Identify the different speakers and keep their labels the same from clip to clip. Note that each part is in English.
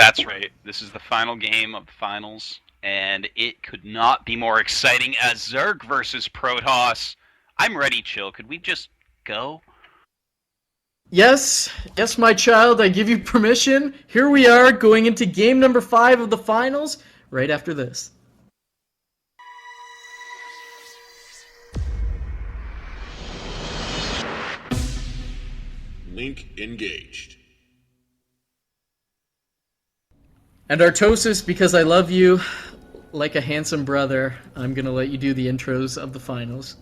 Speaker 1: That's right. This is the final game of the finals, and it could not be more exciting as Zerg versus Protoss. I'm ready, Chill. Could we just go?
Speaker 2: Yes, yes, my child, I give you permission. Here we are going into game number 5 of the finals right after this.
Speaker 3: Link engaged.
Speaker 2: And Artosis, because I love you like a handsome brother, I'm going to let you do the intros of the finals.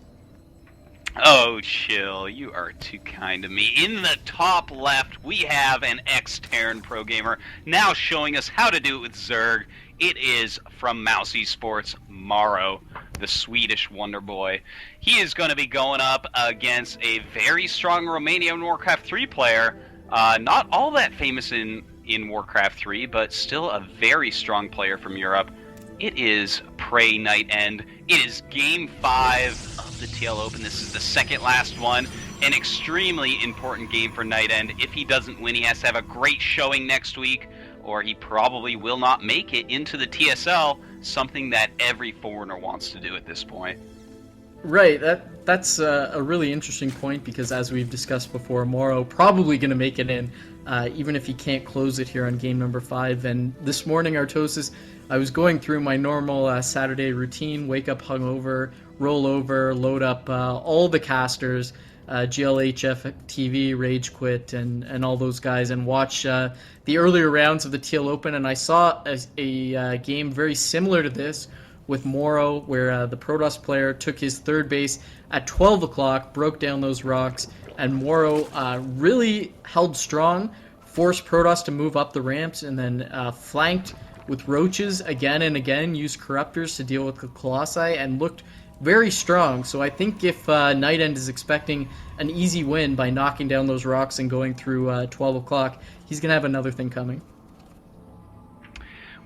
Speaker 1: Oh, Chill, you are too kind to me. In the top left, we have an ex-Terran pro gamer now showing us how to do it with Zerg. It is from mouzSports, Morrow, the Swedish wonder boy. He is going to be going up against a very strong Romanian Warcraft 3 player, not all that famous in Warcraft 3, but still a very strong player from Europe. It is PraeNightEnD. It is Game 5 of the TL Open. This is the second last one. An extremely important game for NightEnD. If he doesn't win, he has to have a great showing next week, or he probably will not make it into the TSL, something that every foreigner wants to do at this point.
Speaker 2: Right, that's a really interesting point because as we've discussed before, Morrow probably going to make it in, even if he can't close it here on game number 5. And this morning, Artosis, I was going through my normal Saturday routine, wake up hungover, roll over, load up all the casters, GLHF TV, Rage Quit, and all those guys, and watch the earlier rounds of the TL Open, and I saw a game very similar to this with Morrow, where the Protoss player took his third base at 12 o'clock, broke down those rocks, and Morrow really held strong, forced Protoss to move up the ramps, and then flanked with roaches again and again, used corruptors to deal with the Colossi, and looked very strong. So I think if NightEnD is expecting an easy win by knocking down those rocks and going through 12 o'clock, he's going to have another thing coming.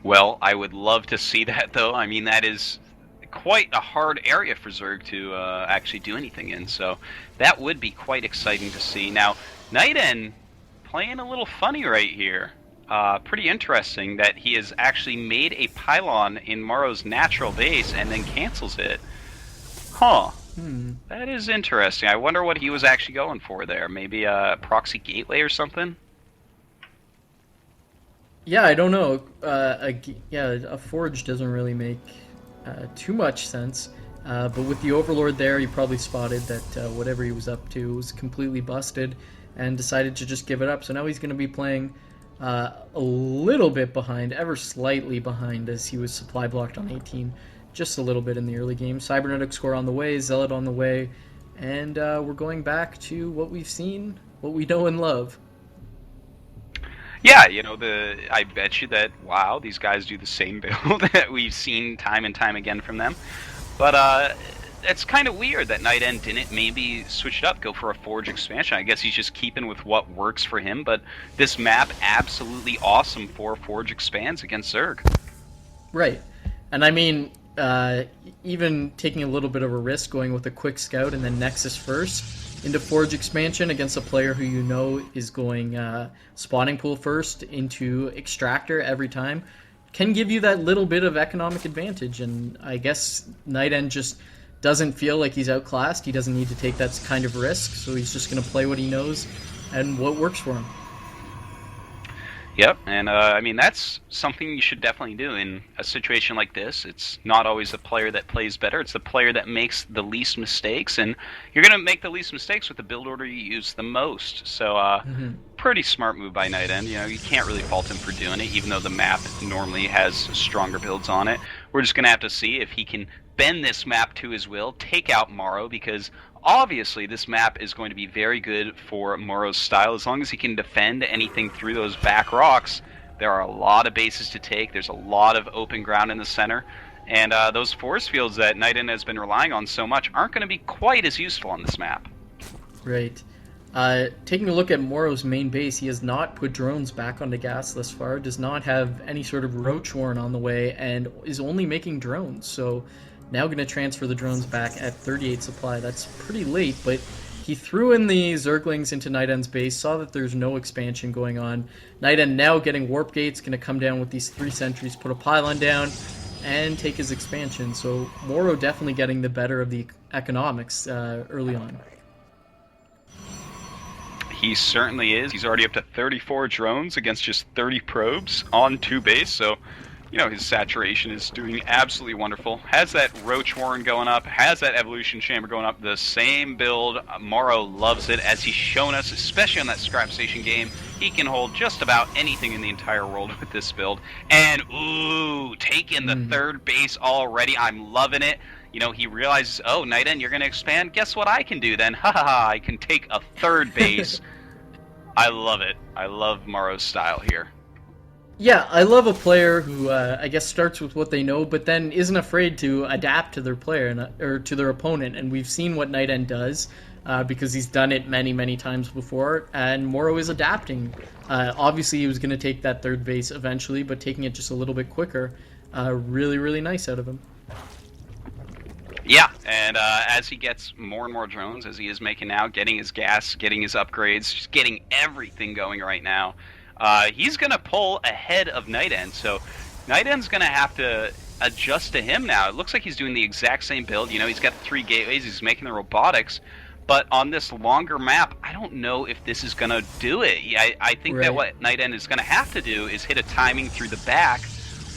Speaker 1: Well, I would love to see that, though. I mean, that is quite a hard area for Zerg to actually do anything in, so that would be quite exciting to see. Now, NightEnD playing a little funny right here. Pretty interesting that he has actually made a pylon in Morrow's natural base and then cancels it. Huh. That is interesting. I wonder what he was actually going for there. Maybe a proxy gateway or something?
Speaker 2: Yeah, I don't know. A forge doesn't really make too much sense. But with the Overlord there, he probably spotted that whatever he was up to was completely busted and decided to just give it up. So now he's going to be playing a little bit behind, ever slightly behind, as he was supply blocked on 18. Just a little bit in the early game. Cybernetic score on the way, Zealot on the way, and we're going back to what we've seen, what we know and love.
Speaker 1: Yeah, you know, I bet you that, wow, these guys do the same build that we've seen time and time again from them. But it's kind of weird that NightEnD didn't maybe switch it up, go for a Forge expansion. I guess he's just keeping with what works for him, but this map, absolutely awesome for Forge expands against Zerg.
Speaker 2: Right. And I mean, even taking a little bit of a risk going with a quick scout and then Nexus first into Forge expansion against a player who you know is going spawning pool first into Extractor every time can give you that little bit of economic advantage. And I guess NightEnD just doesn't feel like he's outclassed. He doesn't need to take that kind of risk, so he's just going to play what he knows and what works for him.
Speaker 1: Yep, and I mean, that's something you should definitely do in a situation like this. It's not always the player that plays better, it's the player that makes the least mistakes, and you're going to make the least mistakes with the build order you use the most. So, pretty smart move by NightEnD. You know, you can't really fault him for doing it, even though the map normally has stronger builds on it. We're just going to have to see if he can bend this map to his will, take out Morrow, because obviously this map is going to be very good for Morrow's style. As long as he can defend anything through those back rocks, there are a lot of bases to take. There's a lot of open ground in the center. And those force fields that NightEnD has been relying on so much aren't going to be quite as useful on this map.
Speaker 2: Right. Taking a look at Morrow's main base, he has not put drones back onto gas thus far, does not have any sort of roach warren on the way, and is only making drones. So now going to transfer the drones back at 38 supply. That's pretty late, but He threw in the Zerglings into NightEnd's base, saw that there's no expansion going on. NightEnd now getting Warp Gates, going to come down with these 3 sentries, put a pylon down, and take his expansion. So mouzMorroW definitely getting the better of the economics early on.
Speaker 1: He certainly is. He's already up to 34 drones against just 30 probes on 2 base, so his saturation is doing absolutely wonderful. Has that Roach Warren going up, has that Evolution Chamber going up, the same build. mouzMorroW loves it, as he's shown us, especially on that Scrap Station game. He can hold just about anything in the entire world with this build. And, ooh, taking the 3rd base already. I'm loving it. He realizes, oh, NightEnd, you're going to expand? Guess what I can do then? Ha ha ha, I can take a 3rd base. I love it. I love mouzMorrow's style here.
Speaker 2: Yeah, I love a player who, I guess, starts with what they know, but then isn't afraid to adapt to their player or to their opponent. And we've seen what NightEnd does because he's done it many, many times before. And mouzMorroW is adapting. Obviously, he was going to take that 3rd base eventually, but taking it just a little bit quicker. Really, really nice out of him.
Speaker 1: Yeah, and as he gets more and more drones, as he is making now, getting his gas, getting his upgrades, just getting everything going right now, he's going to pull ahead of NightEnd. So NightEnd's going to have to adjust to him now. It looks like he's doing the exact same build. He's got the 3 gateways, he's making the robotics, but on this longer map, I don't know if this is going to do it. I think that what NightEnd is going to have to do is hit a timing through the back,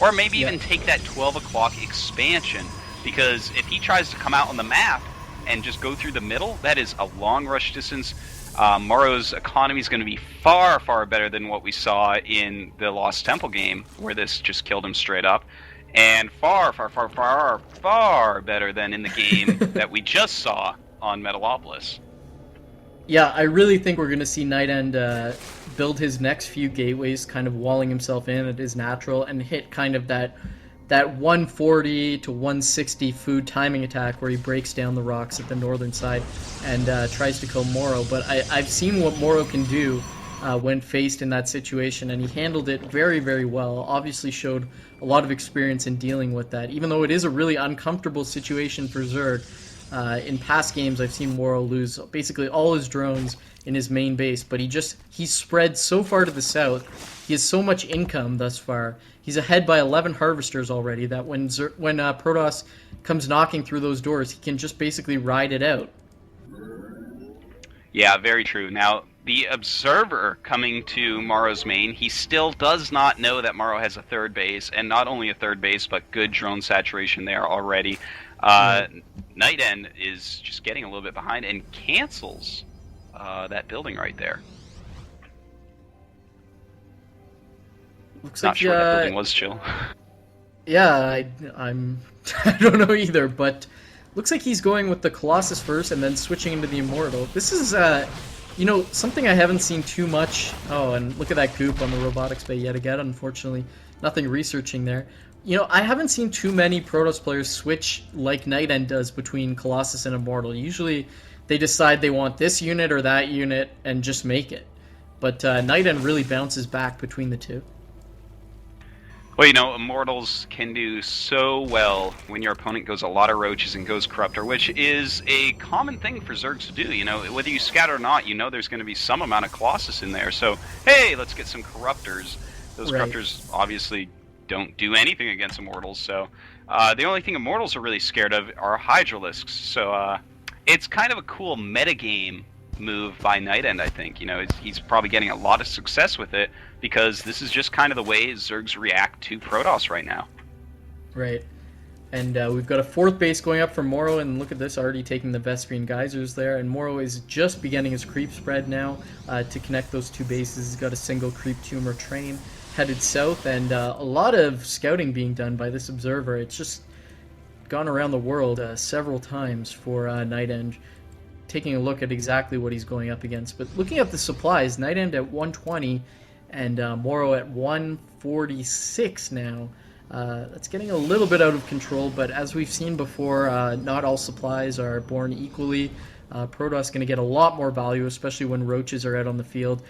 Speaker 1: or maybe even take that 12 o'clock expansion. Because if he tries to come out on the map and just go through the middle, that is a long rush distance. mouzMorrow's economy is going to be far, far better than what we saw in the Lost Temple game, where this just killed him straight up. And far, far, far, far, far better than in the game that we just saw on Metalopolis.
Speaker 2: Yeah, I really think we're going to see NightEnd build his next few gateways, kind of walling himself in at his natural, and hit kind of that 140 to 160 food timing attack where he breaks down the rocks at the northern side and tries to kill mouzMorroW. But I've seen what mouzMorroW can do when faced in that situation, and he handled it very, very well. Obviously showed a lot of experience in dealing with that, even though it is a really uncomfortable situation for Zerg. In past games, I've seen mouzMorroW lose basically all his drones in his main base, but he's spread so far to the south. He has so much income thus far. He's ahead by 11 harvesters already that when Protoss comes knocking through those doors, he can just basically ride it out.
Speaker 1: Yeah, very true. Now, the Observer coming to mouzMorrow's main, he still does not know that mouzMorroW has a 3rd base, and not only a 3rd base, but good drone saturation there already. NightEnd is just getting a little bit behind and cancels that building right there.
Speaker 2: Looks
Speaker 1: Not
Speaker 2: like,
Speaker 1: sure what that building was, Chill.
Speaker 2: Yeah, I'm I don't know either, but looks like he's going with the Colossus first and then switching into the Immortal. This is something I haven't seen too much. Oh, and look at that goop on the robotics bay yet again. Unfortunately, nothing researching there. I haven't seen too many Protoss players switch like NightEnd does between Colossus and Immortal. Usually they decide they want this unit or that unit and just make it. But NightEnd really bounces back between the two.
Speaker 1: Well, Immortals can do so well when your opponent goes a lot of roaches and goes Corruptor, which is a common thing for Zergs to do. Whether you scatter or not, there's going to be some amount of Colossus in there. So, hey, let's get some Corruptors. Those Corruptors obviously don't do anything against Immortals, so the only thing Immortals are really scared of are Hydralisks. So it's kind of a cool metagame move by NightEnd, I think. He's probably getting a lot of success with it because this is just kind of the way Zergs react to Protoss right now.
Speaker 2: Right. And we've got a 4th base going up for mouzMorroW, and look at this, already taking the Vesperian Geysers there, and mouzMorroW is just beginning his creep spread now to connect those 2 bases. He's got a single creep tumor train headed south, and a lot of scouting being done by this Observer. It's just gone around the world several times for NightEnd, taking a look at exactly what he's going up against. But looking at the supplies, NightEnd at 120 and mouzMorroW at 146 now. That's getting a little bit out of control, but as we've seen before, not all supplies are born equally. Protoss going to get a lot more value, especially when roaches are out on the field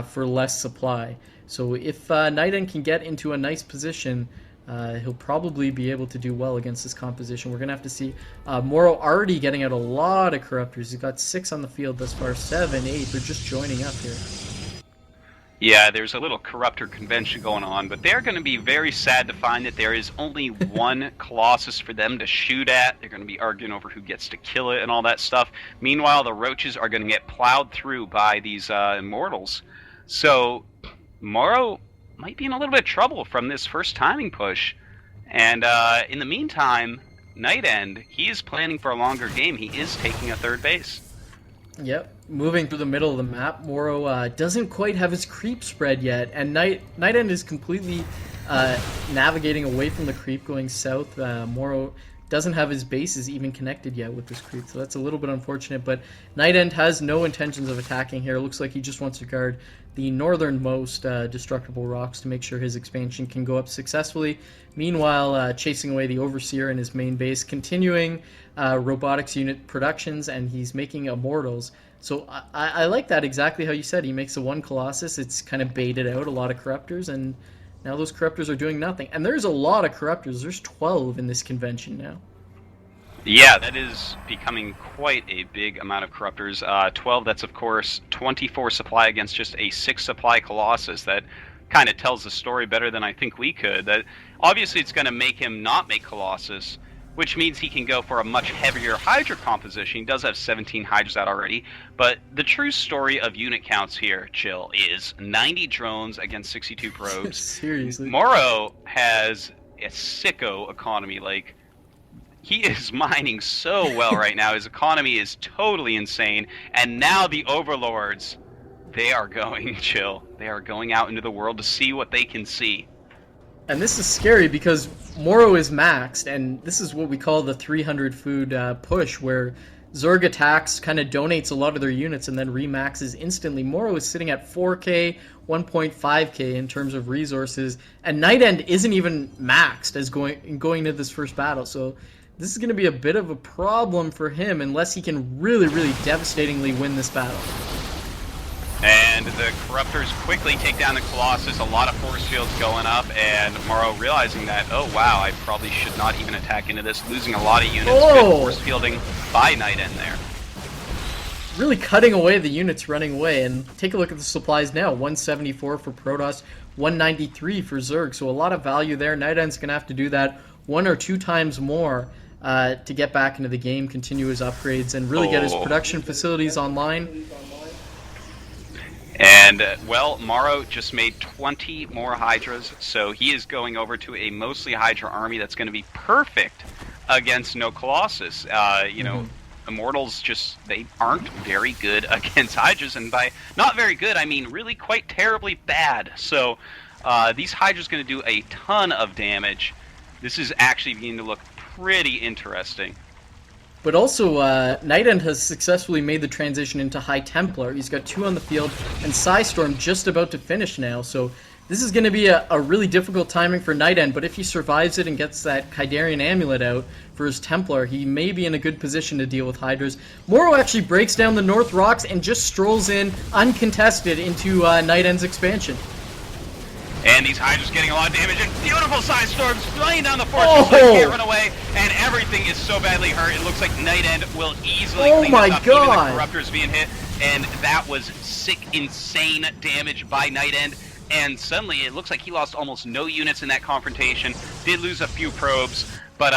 Speaker 2: for less supply. So if NightEnd can get into a nice position he'll probably be able to do well against this composition. We're going to have to see. mouzMorroW already getting out a lot of corruptors. He's got 6 on the field thus far, 7, 8. They're just joining up here.
Speaker 1: Yeah, there's a little corruptor convention going on, but they're going to be very sad to find that there is only one Colossus for them to shoot at. They're going to be arguing over who gets to kill it and all that stuff. Meanwhile, the roaches are going to get plowed through by these immortals. So, mouzMorroW might be in a little bit of trouble from this first timing push. And in the meantime, PraeNightEnD, he is planning for a longer game. He is taking a third base.
Speaker 2: Yep, moving through the middle of the map. mouzMorroW doesn't quite have his creep spread yet, and PraeNightEnD is completely navigating away from the creep, going south. mouzMorroW doesn't have his bases even connected yet with this creep, so that's a little bit unfortunate, but PraeNightEnD has no intentions of attacking here. It looks like he just wants to guard the northernmost destructible rocks to make sure his expansion can go up successfully. Meanwhile, chasing away the Overseer in his main base, continuing robotics unit productions, and he's making immortals. So I like that exactly how you said. He makes a 1 Colossus, it's kind of baited out a lot of corruptors, and now those corruptors are doing nothing. And there's a lot of corruptors. There's 12 in this convention now.
Speaker 1: Yeah, that is becoming quite a big amount of corruptors. 12, that's of course 24 supply against just a 6 supply Colossus. That kind of tells the story better than I think we could. That obviously it's going to make him not make Colossus, which means he can go for a much heavier Hydra composition. He does have 17 Hydras out already, but the true story of unit counts here, Chill, is 90 drones against 62 probes.
Speaker 2: Seriously.
Speaker 1: mouzMorroW has a sicko economy. Like, he is mining so well right now. His economy is totally insane, and now the Overlords, they are going, Chill, they are going out into the world to see what they can see.
Speaker 2: And this is scary because mouzMorroW is maxed, and this is what we call the 300 food push, where Zerg attacks, kind of donates a lot of their units and then remaxes instantly. mouzMorroW is sitting at 4k, 1.5k in terms of resources, and PraeNightEnD isn't even maxed as going into this first battle. So this is going to be a bit of a problem for him unless he can really, really devastatingly win this battle.
Speaker 1: And the Corruptors quickly take down the Colossus, a lot of force fields going up, and mouzMorroW realizing that, oh wow, I probably should not even attack into this, losing a lot of units. Good force fielding by PraeNightEnD there.
Speaker 2: Really cutting away the units running away, and take a look at the supplies now. 174 for Protoss, 193 for Zerg, so a lot of value there. PraeNightEnd's going to have to do that 1 or 2 times more to get back into the game, continue his upgrades, and really get his production facilities online.
Speaker 1: And, well, mouzMorroW just made 20 more Hydras, so he is going over to a mostly Hydra army that's going to be perfect against no Colossus. You know, Immortals just, they aren't very good against Hydras, and by not very good, I mean really quite terribly bad. So, these Hydras going to do a ton of damage. This is actually beginning to look pretty interesting.
Speaker 2: But also, PraeNightEnD has successfully made the transition into High Templar. He's got 2 on the field, and Psystorm just about to finish now. So this is going to be a really difficult timing for PraeNightEnD, but if he survives it and gets that Kydarian Amulet out for his Templar, he may be in a good position to deal with Hydras. mouzMorroW actually breaks down the North Rocks and just strolls in uncontested into PraeNightEnd's expansion.
Speaker 1: And these Hydras getting a lot of damage, and beautiful Psystorms flying down the fortress, so he can't run away, and everything is so badly hurt, it looks like PraeNightEnD will easily clean this up, even the Corruptors being hit, and that was sick, insane damage by PraeNightEnD, and suddenly it looks like he lost almost no units in that confrontation, did lose a few probes, but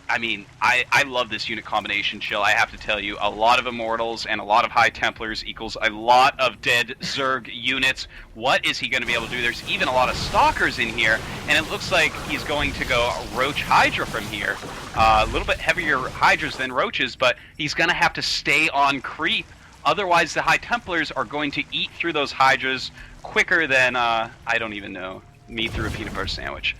Speaker 1: I mean, I love this unit combination, Chill. I have to tell you, a lot of Immortals and a lot of High Templars equals a lot of dead Zerg units. What is he going to be able to do? There's even a lot of Stalkers in here, and it looks like he's going to go Roach Hydra from here. A little bit heavier Hydras than Roaches, but he's going to have to stay on creep. Otherwise, the High Templars are going to eat through those Hydras quicker than, I don't even know, me through a peanut butter sandwich.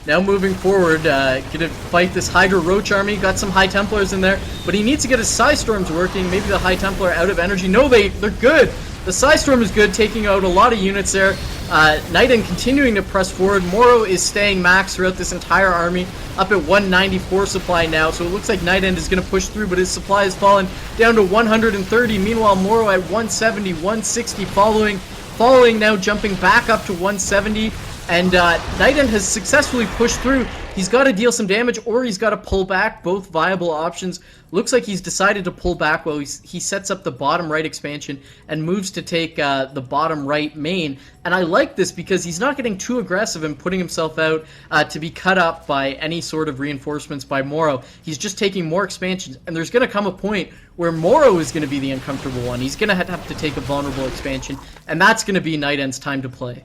Speaker 2: Now moving forward, gonna fight this Hydra Roach army. Got some High Templars in there, but he needs to get his Psystorms working. Maybe the High Templar out of energy. No, they're good. The Psystorm is good, taking out a lot of units there. PraeNightEnD continuing to press forward. mouzMorroW is staying max throughout this entire army, up at 194 supply now, so it looks like PraeNightEnD is going to push through, but his supply has fallen down to 130. Meanwhile, mouzMorroW at 170, 160, falling now, jumping back up to 170. And NightEnD has successfully pushed through. He's got to deal some damage, or he's got to pull back. Both viable options. Looks like he's decided to pull back while he sets up the bottom right expansion and moves to take the bottom right main. And I like this because he's not getting too aggressive and putting himself out to be cut up by any sort of reinforcements by mouzMorroW. He's just taking more expansions, and there's going to come a point where mouzMorroW is going to be the uncomfortable one. He's going to have to take a vulnerable expansion, and that's going to be NightEnd's time to play.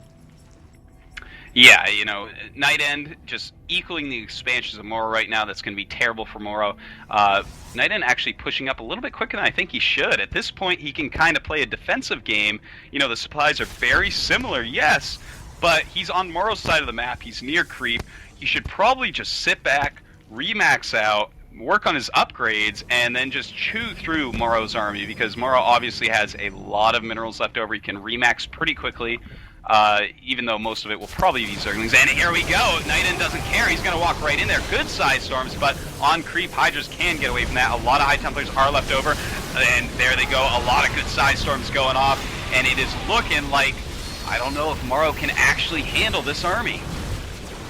Speaker 1: Yeah, you know, NightEnD just equaling the expansions of mouzMorroW right now. That's going to be terrible for mouzMorroW. NightEnD actually pushing up a little bit quicker than I think he should. At this point, he can kind of play a defensive game. You know, the supplies are very similar, yes, but he's on mouzMorroW's side of the map. He's near creep. He should probably just sit back, remax out, work on his upgrades, and then just chew through mouzMorroW's army, because mouzMorroW obviously has a lot of minerals left over. He can remax pretty quickly. Even though most of it will probably be Zerglings. And here we go! NightEnD doesn't care. He's going to walk right in there. Good side storms, but on creep, Hydras can get away from that. A lot of High Templars are left over. And there they go. A lot of good side storms going off. And it is looking like, I don't know if mouzMorroW can actually handle this army.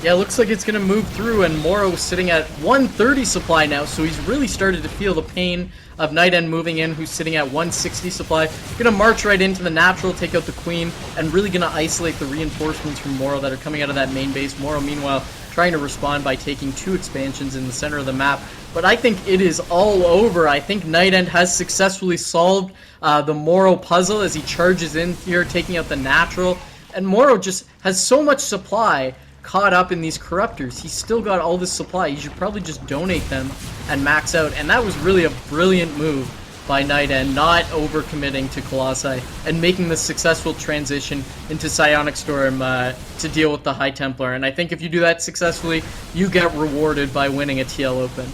Speaker 2: Yeah, it looks like it's going to move through, and mouzMorroW is sitting at 130 supply now, so he's really started to feel the pain of NightEnD moving in, who's sitting at 160 supply. Going to march right into the natural, take out the queen, and really going to isolate the reinforcements from mouzMorroW that are coming out of that main base. mouzMorroW, meanwhile, trying to respond by taking 2 expansions in the center of the map. But I think it is all over. I think NightEnD has successfully solved the mouzMorroW puzzle as he charges in here, taking out the natural. And mouzMorroW just has so much supply caught up in these corruptors. He's still got all this supply. You should probably just donate them and max out. And that was really a brilliant move by NightEnD, not overcommitting to Colossi and making the successful transition into Psionic Storm to deal with the High Templar. And I think if you do that successfully, you get rewarded by winning a TL Open.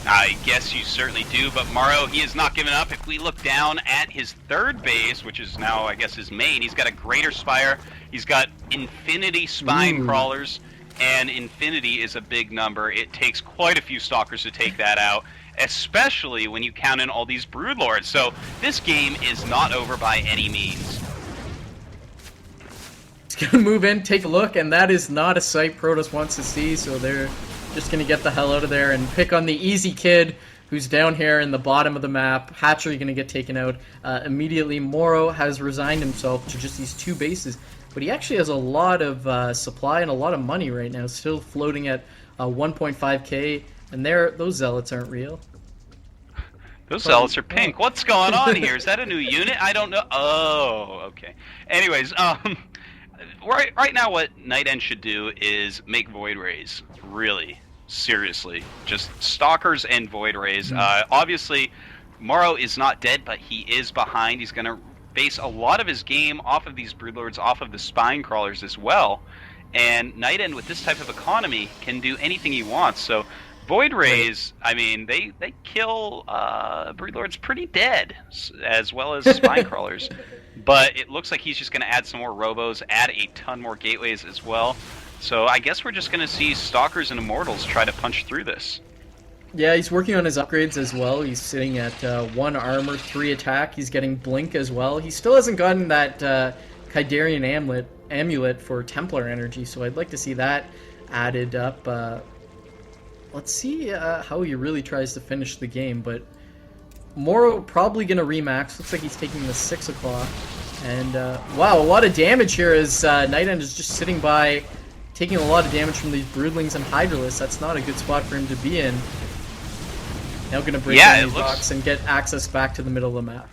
Speaker 1: I guess you certainly do, but mouzMorroW, he has not given up. If we look down at his third base, which is now, I guess, his main, he's got a Greater Spire, he's got Infinity Spine Crawlers, and Infinity is a big number. It takes quite a few Stalkers to take that out, especially when you count in all these Broodlords. So this game is not over by any means.
Speaker 2: He's going to move in, take a look, and that is not a sight Protoss wants to see, so they're just going to get the hell out of there and pick on the easy kid who's down here in the bottom of the map. Hatchery going to get taken out immediately. mouzMorroW has resigned himself to just these 2 bases, but he actually has a lot of supply and a lot of money right now, still floating at 1.5k, and those zealots aren't real.
Speaker 1: Those zealots are pink. What's going on here? Is that a new unit? I don't know. Oh, okay. Anyways, right now what NightEnD should do is make Void Rays, really, seriously. Just Stalkers and Void Rays. Obviously, mouzMorroW is not dead, but he is behind. He's going to base a lot of his game off of these Broodlords, off of the Spine Crawlers as well. And NightEnD, with this type of economy, can do anything he wants. So Void Rays, I mean, they kill Broodlords pretty dead, as well as Spine Crawlers. But it looks like he's just going to add some more Robos, add a ton more Gateways as well. So I guess we're just going to see Stalkers and Immortals try to punch through this.
Speaker 2: Yeah, he's working on his upgrades as well. He's sitting at 1 armor, 3 attack. He's getting Blink as well. He still hasn't gotten that Kydarian amulet for Templar energy, so I'd like to see that added up. Let's see how he really tries to finish the game, but mouzMorroW probably going to remax. Looks like he's taking the 6 o'clock. And, wow, a lot of damage here as NightEnD is just sitting by, taking a lot of damage from these Broodlings and Hydralisks. That's not a good spot for him to be in. Now going to break down these rocks and get access back to the middle of the map.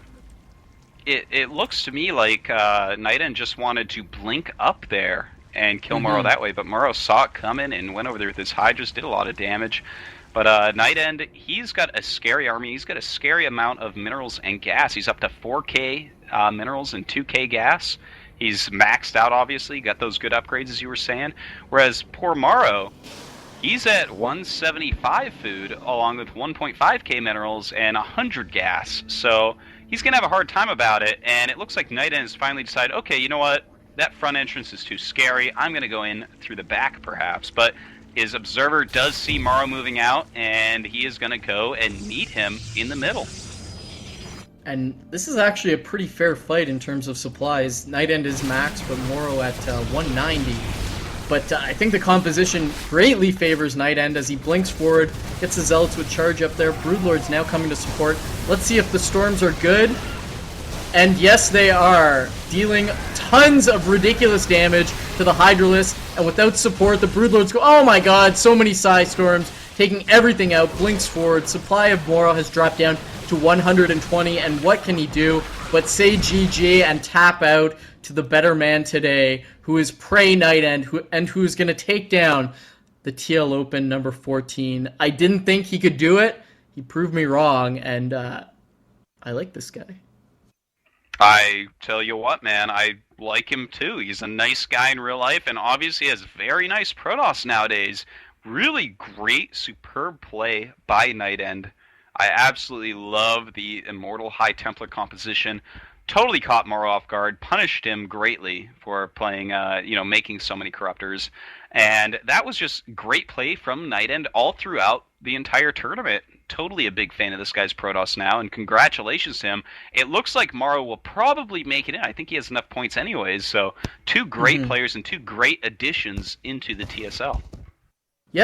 Speaker 1: It looks to me like NightEnD just wanted to blink up there and kill mouzMorroW that way, but mouzMorroW saw it coming and went over there with his Hydras, did a lot of damage. But NightEnD, he's got a scary army. He's got a scary amount of minerals and gas. He's up to 4k minerals and 2k gas. He's maxed out, obviously. Got those good upgrades, as you were saying. Whereas poor mouzMorroW, he's at 175 food, along with 1.5k minerals and 100 gas. So he's going to have a hard time about it. And it looks like NightEnD has finally decided, okay, you know what? That front entrance is too scary. I'm going to go in through the back, perhaps. But his observer does see mouzMorroW moving out, and he is going to go and meet him in the middle.
Speaker 2: And this is actually a pretty fair fight in terms of supplies. NightEnD is max, but Morrow at 190. But I think the composition greatly favors NightEnD as he blinks forward, gets the Zealots with charge up there. Broodlord's now coming to support. Let's see if the Storms are good. And yes, they are, dealing tons of ridiculous damage to the Hydralisk. And without support, the Broodlords go, oh my god, so many Psy Storms, taking everything out, blinks forward. Supply of Morrow has dropped down to 120, and what can he do but say GG and tap out to the better man today, who is PraeNightEnD, and who is going to take down the TL Open number 14. I didn't think he could do it. He proved me wrong, and I like this guy.
Speaker 1: I tell you what, man, I like him too. He's a nice guy in real life, and obviously has very nice Protoss nowadays. Really great, superb play by NightEnD. I absolutely love the Immortal High Templar composition. Totally caught Morrow off guard, punished him greatly for playing, making so many Corruptors. And that was just great play from NightEnD all throughout the entire tournament. Totally a big fan of this guy's Protoss now, and congratulations to him. It looks like Morrow will probably make it in. I think he has enough points anyways, so two great players and two great additions into the TSL.